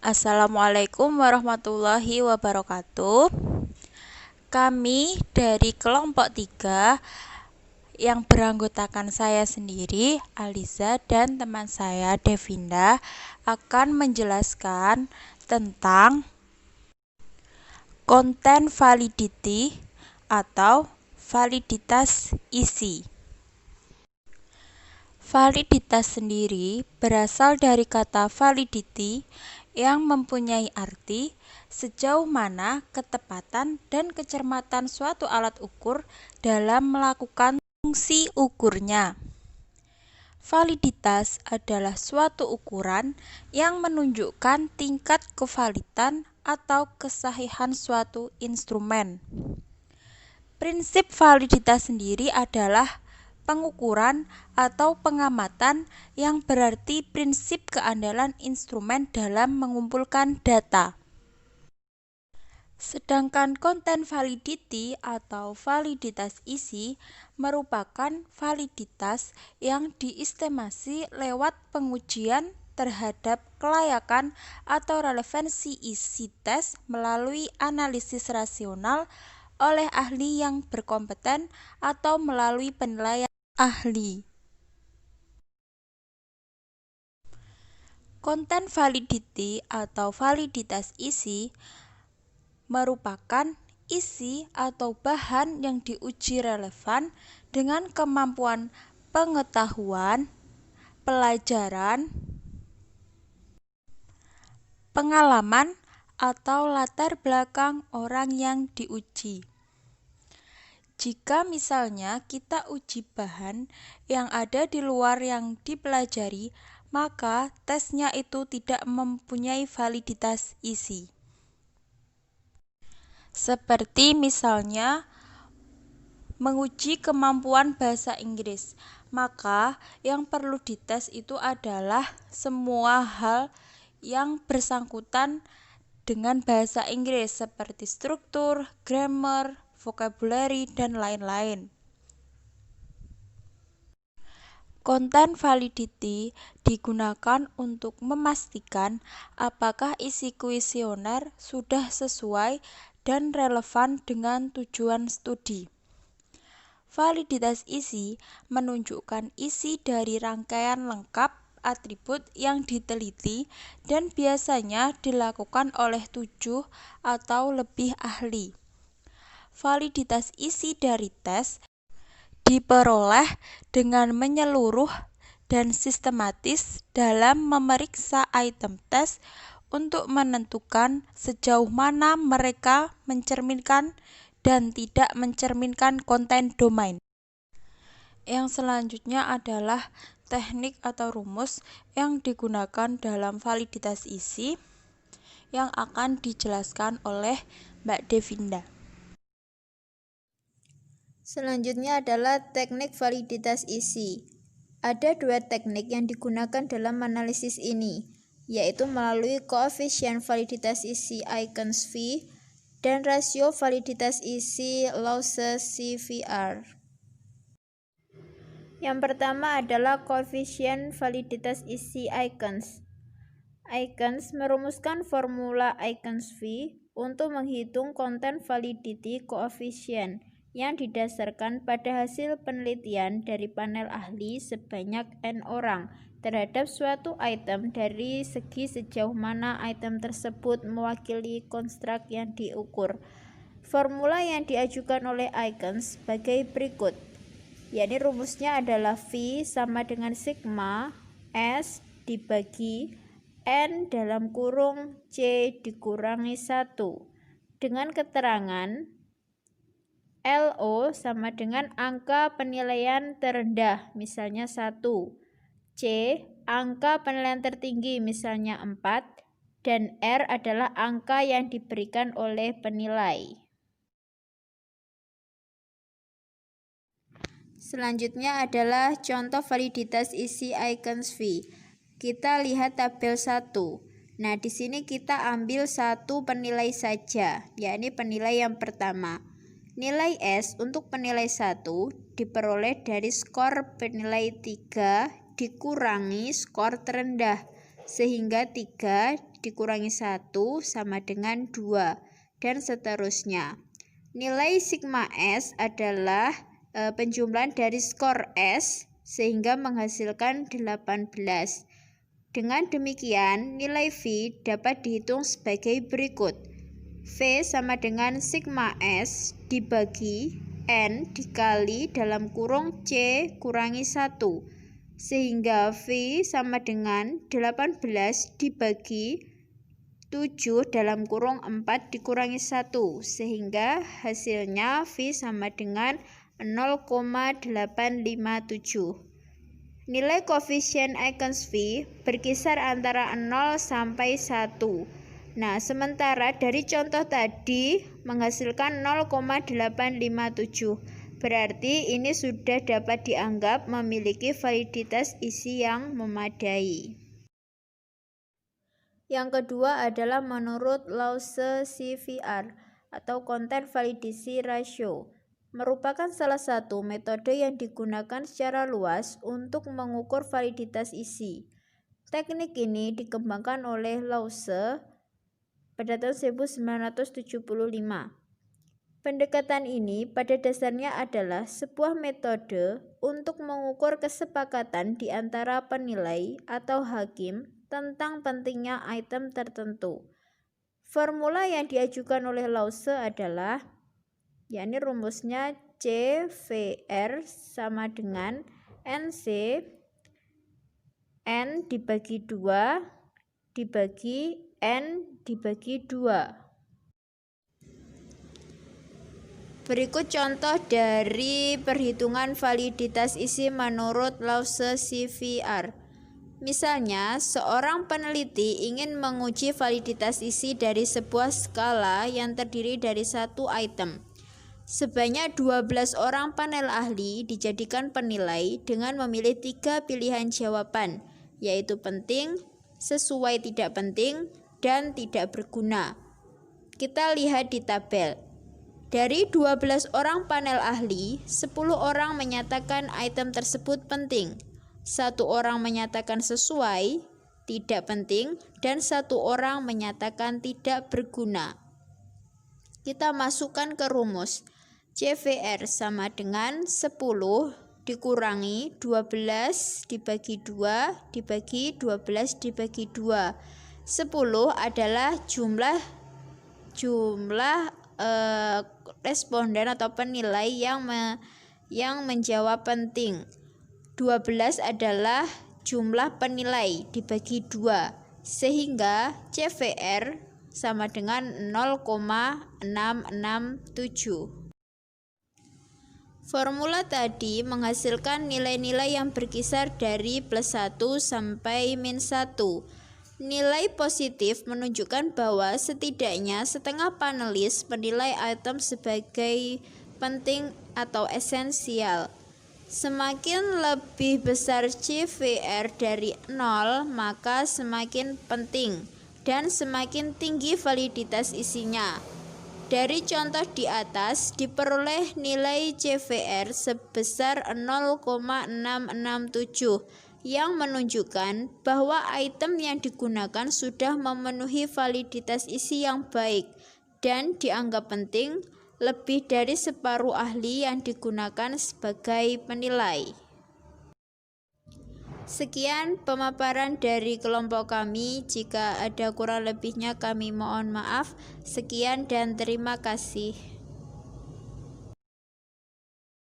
Assalamualaikum warahmatullahi wabarakatuh. Kami dari kelompok 3 yang beranggotakan saya sendiri, Aliza, dan teman saya, Devinda, akan menjelaskan tentang content validity atau validitas isi. Validitas sendiri berasal dari kata validity yang mempunyai arti sejauh mana ketepatan dan kecermatan suatu alat ukur dalam melakukan fungsi ukurnya. Validitas adalah suatu ukuran yang menunjukkan tingkat kevalidan atau kesahihan suatu instrumen. Prinsip validitas sendiri adalah pengukuran atau pengamatan yang berarti prinsip keandalan instrumen dalam mengumpulkan data. Sedangkan content validity atau validitas isi merupakan validitas yang diestimasi lewat pengujian terhadap kelayakan atau relevansi isi tes melalui analisis rasional oleh ahli yang berkompeten atau melalui penilaian ahli. Content validity atau validitas isi merupakan isi atau bahan yang diuji relevan dengan kemampuan pengetahuan, pelajaran, pengalaman, atau latar belakang orang yang diuji. Jika misalnya kita uji bahan yang ada di luar yang dipelajari, maka tesnya itu tidak mempunyai validitas isi. Seperti misalnya menguji kemampuan bahasa Inggris, maka yang perlu dites itu adalah semua hal yang bersangkutan dengan bahasa Inggris seperti struktur, grammar, vocabulary, dan lain-lain. Content validity digunakan untuk memastikan apakah isi kuesioner sudah sesuai dan relevan dengan tujuan studi. Validitas isi menunjukkan isi dari rangkaian lengkap atribut yang diteliti dan biasanya dilakukan oleh 7 atau lebih ahli. Validitas isi dari tes diperoleh dengan menyeluruh dan sistematis dalam memeriksa item tes untuk menentukan sejauh mana mereka mencerminkan dan tidak mencerminkan konten domain. Yang selanjutnya adalah teknik atau rumus yang digunakan dalam validitas isi yang akan dijelaskan oleh Mbak Devinda. Selanjutnya adalah teknik validitas isi. Ada 2 teknik yang digunakan dalam analisis ini, yaitu melalui koefisien validitas isi Icons V dan rasio validitas isi losses CVR. Yang pertama adalah koefisien validitas isi Icons. Icons merumuskan formula Icons V untuk menghitung konten validity coefficient yang didasarkan pada hasil penelitian dari panel ahli sebanyak N orang terhadap suatu item dari segi sejauh mana item tersebut mewakili konstruk yang diukur. Formula yang diajukan oleh Icons sebagai berikut, yakni rumusnya adalah V sama dengan sigma S dibagi N dalam kurung C dikurangi 1 dengan keterangan LO sama dengan angka penilaian terendah, misalnya 1, C angka penilaian tertinggi, misalnya 4, dan R adalah angka yang diberikan oleh penilai. Selanjutnya adalah contoh validitas isi Icons V. Kita lihat tabel 1. Nah, di sini kita ambil satu penilai saja, yakni penilai yang pertama. Nilai S untuk penilai 1 diperoleh dari skor penilai 3 dikurangi skor terendah, sehingga 3 dikurangi 1 sama dengan 2, dan seterusnya. Nilai sigma S adalah penjumlahan dari skor S sehingga menghasilkan 18. Dengan demikian, nilai V dapat dihitung sebagai berikut. V sama dengan sigma S dibagi N dikali dalam kurung C kurangi 1, sehingga V sama dengan 18 dibagi 7 dalam kurung 4 dikurangi 1, sehingga hasilnya V sama dengan 0,857. Nilai koefisien Icons V berkisar antara 0 sampai 1. Nah, sementara dari contoh tadi menghasilkan 0,857. Berarti ini sudah dapat dianggap memiliki validitas isi yang memadai. Yang kedua adalah menurut Lause CVR atau Content Validity Ratio, merupakan salah satu metode yang digunakan secara luas untuk mengukur validitas isi. Teknik ini dikembangkan oleh Lause pada tahun 1975. Pendekatan ini pada dasarnya adalah sebuah metode untuk mengukur kesepakatan di antara penilai atau hakim tentang pentingnya item tertentu. Formula yang diajukan oleh Lause adalah, yakni rumusnya CVR sama dengan NC N dibagi 2 dibagi N dibagi 2. Berikut contoh dari perhitungan validitas isi menurut Lause CVR. Misalnya, seorang peneliti ingin menguji validitas isi dari sebuah skala yang terdiri dari satu item. Sebanyak 12 orang panel ahli dijadikan penilai dengan memilih 3 pilihan jawaban, yaitu penting, sesuai tidak penting, dan tidak berguna. Kita lihat di tabel. Dari 12 orang panel ahli, 10 orang menyatakan item tersebut penting, 1 orang menyatakan sesuai, tidak penting, dan 1 orang menyatakan tidak berguna. Kita masukkan ke rumus. CVR sama dengan 10 dikurangi 12 dibagi 2 dibagi 12 dibagi 2. 10 adalah jumlah responden atau penilai yang menjawab penting. 12 adalah jumlah penilai dibagi 2, sehingga CVR sama dengan 0,667. Formula tadi menghasilkan nilai-nilai yang berkisar dari +1 sampai -1. Nilai positif menunjukkan bahwa setidaknya setengah panelis menilai item sebagai penting atau esensial. Semakin lebih besar CVR dari 0, maka semakin penting dan semakin tinggi validitas isinya. Dari contoh di atas diperoleh nilai CVR sebesar 0,667 yang menunjukkan bahwa item yang digunakan sudah memenuhi validitas isi yang baik dan dianggap penting lebih dari separuh ahli yang digunakan sebagai penilai. Sekian pemaparan dari kelompok kami. Jika ada kurang lebihnya kami mohon maaf. Sekian dan terima kasih.